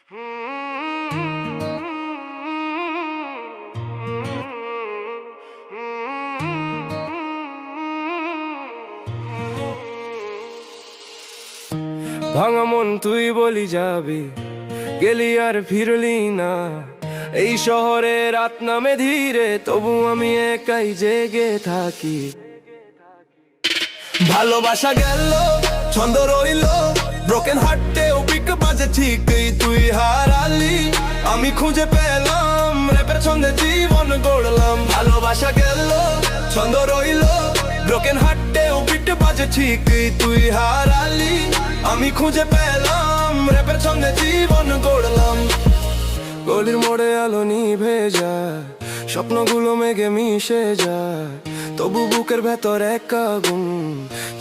ভাঙা মন তুই বলি যাবি, গেলি আর ফিরলি না। এই শহরে রাত নামে ধীরে, তবু আমি একাই জেগে থাকি। ভালোবাসা গেল, ছন্দ রইল, ব্রোকেন হার্টেও পিক বাজে ঠিকই তুই হারালি। আমি খুঁজে পেলাম, র্যাপের ছন্দে জীবন গড়লাম। ভালোবাসা গেল, ছন্দ রইল, ব্রোকেন হার্টেও পিক বাজে ঠিকই তুই হারালি। আমি খুঁজে পেলাম, র্যাপের ছন্দে জীবন গড়লাম। গলির মোড়ে আলো নিভে যায়, স্বপ্নগুলো মেঘে মিশে যায়, তবু বুকের ভেতর এক আগুন,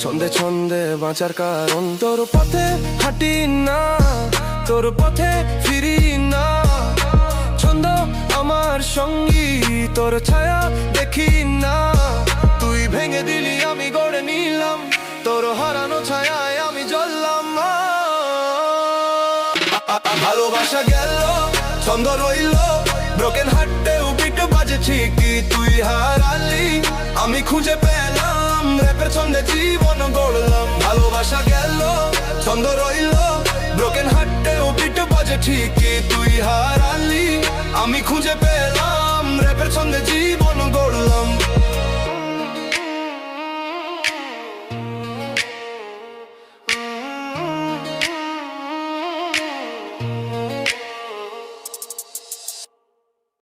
ছন্দে ছন্দে বাঁচার কারণ। তোর পথে হাঁটি না, তোর পথে ফিরি না, ছন্দ আমার সঙ্গী, তোর ছায়া দেখি না। তুই ভেঙে দিলি, আমি গড়ে নিলাম, তোর হারানো ছায়ায় আমি জ্বললাম। ভালোবাসা গেল, ছন্দ রইল, ব্রোকেন হার্টেও বিট বাজে ঠিকই তুই হারালি। আমি খুঁজে পেলাম, র্যাপের ছন্দে জীবন গড়লাম। ভালোবাসা গেল, ছন্দ রইল, ব্রোকেন হার্টেও বিট বাজে ঠিকই তুই হারালি। আমি খুঁজে পেলাম, র্যাপের ছন্দে জীবন গড়লাম।